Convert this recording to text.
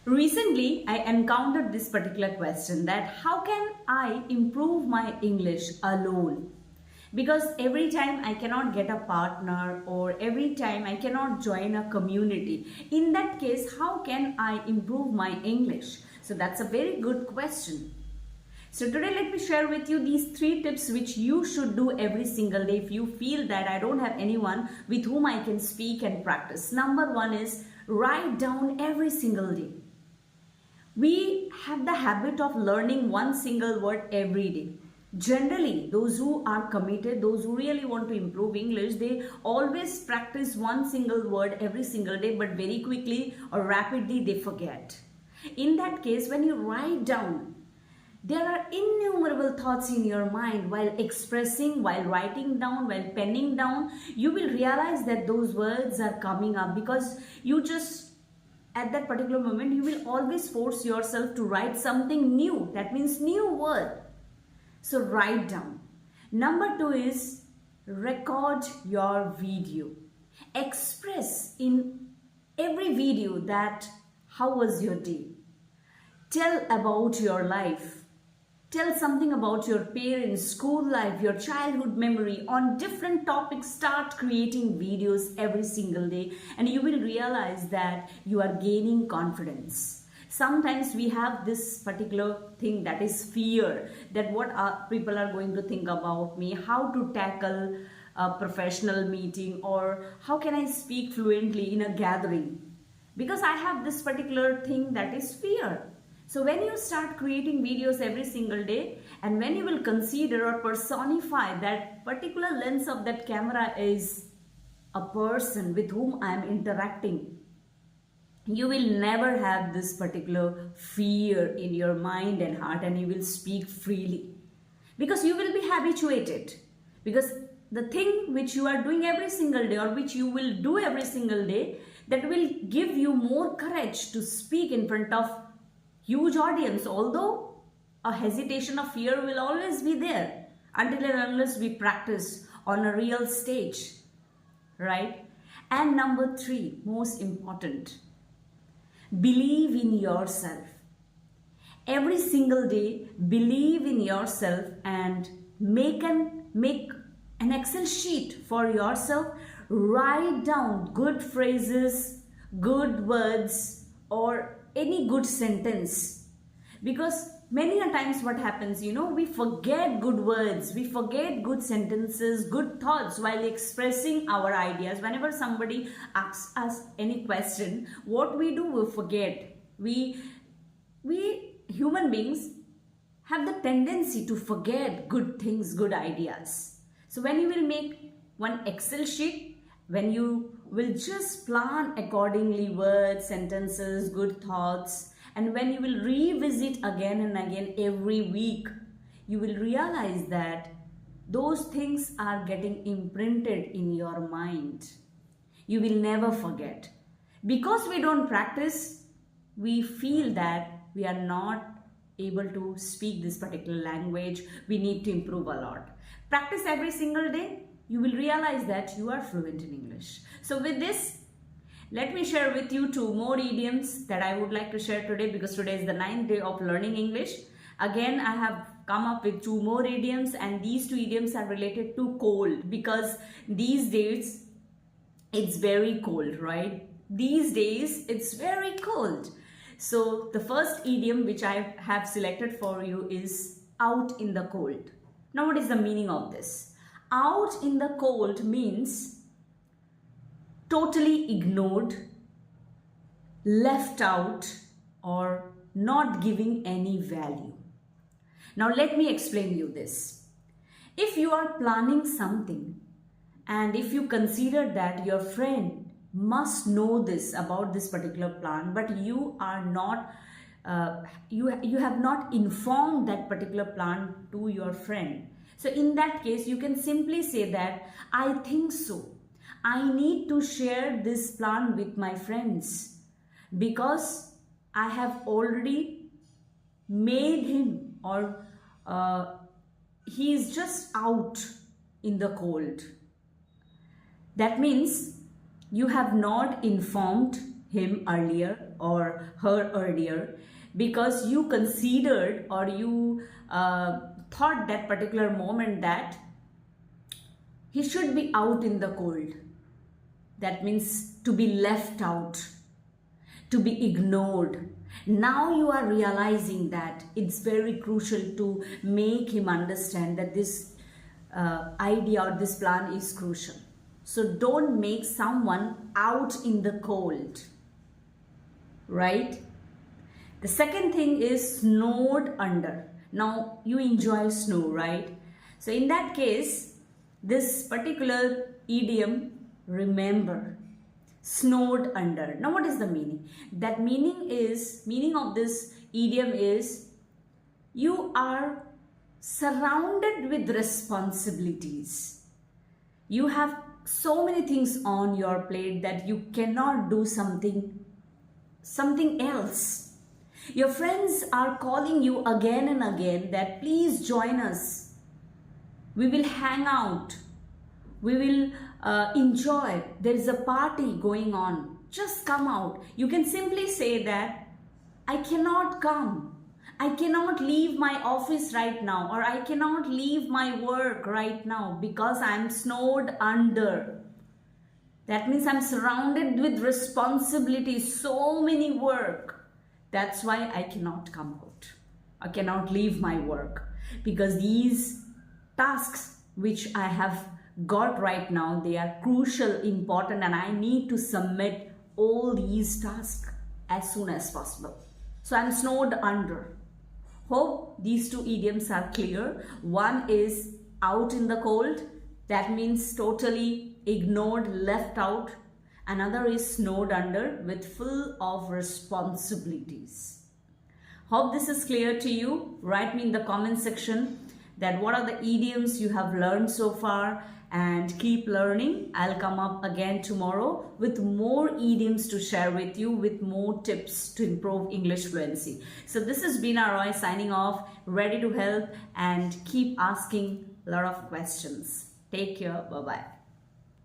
Recently, I encountered this particular question that how can I improve my English alone? Because every time I cannot get a partner or every time I cannot join a community. In that case, how can I improve my English? So that's a very good question. So today let me share with you these 3 tips which you should do every single day if you feel that I don't have anyone with whom I can speak and practice. Number 1 is write down every single day. We have the habit of learning one single word every day. Generally, those who are committed, those who really want to improve English, they always practice one single word every single day, but very quickly or rapidly they forget. In that case, when you write down, there are innumerable thoughts in your mind while expressing, while writing down, while penning down. You will realize that those words are coming up because you just at that particular moment you will always force yourself to write something new. That means new word. So write down. Number 2 is record your video. Express in every video that how was your day. Tell about your life. Tell something about your parents, school life, your childhood memory on different topics. Start creating videos every single day and you will realize that you are gaining confidence. Sometimes we have this particular thing that is fear that people are going to think about me, how to tackle a professional meeting or how can I speak fluently in a gathering. Because I have this particular thing that is fear. So when you start creating videos every single day and when you will consider or personify that particular lens of that camera is a person with whom I am interacting, you will never have this particular fear in your mind and heart and you will speak freely because you will be habituated. Because the thing which you are doing every single day or which you will do every single day, that will give you more courage to speak in front of huge audience, although a hesitation of fear will always be there until and unless we practice on a real stage, right? And number 3, most important, believe in yourself. Every single day, believe in yourself and make an Excel sheet for yourself. Write down good phrases, good words, or any good sentence, because many a times what happens, we forget good words, we forget good sentences, good thoughts while expressing our ideas. Whenever somebody asks us any question, what we do, we forget. We human beings have the tendency to forget good things, good ideas. So when you will make one Excel sheet, when you will just plan accordingly words, sentences, good thoughts, and when you will revisit again and again every week, you will realize that those things are getting imprinted in your mind. You will never forget. Because we don't practice, we feel that we are not able to speak this particular language. We need to improve a lot. Practice every single day. You will realize that you are fluent in English. So with this, let me share with you 2 more idioms that I would like to share today, because today is the 9th day of learning English. Again, I have come up with 2 more idioms, and these 2 idioms are related to cold, because these days it's very cold, right? These days it's very cold. So the first idiom which I have selected for you is out in the cold. Now what is the meaning of this? Out in the cold means totally ignored, left out, or not giving any value. Now let me explain you this. If you are planning something and if you consider that your friend must know this about this particular plan, but you are not you have not informed that particular plan to your friend. So in that case, you can simply say that I think so. I need to share this plan with my friends because I have already made him or he is just out in the cold. That means you have not informed him earlier or her earlier because you considered or you thought that particular moment that he should be out in the cold. That means to be left out, to be ignored. Now you are realizing that it's very crucial to make him understand that this idea or this plan is crucial. So don't make someone out in the cold, right? The second thing is snowed under. Now you enjoy snow, right? So in that case, this particular idiom, remember, snowed under. Now what is the meaning? That meaning of this idiom is you are surrounded with responsibilities. You have so many things on your plate that you cannot do something else. Your friends are calling you again and again that please join us. We will hang out. We will enjoy. There is a party going on. Just come out. You can simply say that I cannot come. I cannot leave my office right now, or I cannot leave my work right now because I'm snowed under. That means I'm surrounded with responsibilities, so many work. That's why I cannot come out. I cannot leave my work because these tasks which I have got right now, they are crucial, important, and I need to submit all these tasks as soon as possible. So I'm snowed under. Hope these two idioms are clear. One is out in the cold. That means totally ignored, left out. Another is snowed under with full of responsibilities. Hope this is clear to you. Write me in the comment section that what are the idioms you have learned so far, and keep learning. I'll come up again tomorrow with more idioms to share with you, with more tips to improve English fluency. So this is Beena Roy signing off, ready to help and keep asking a lot of questions. Take care. Bye-bye.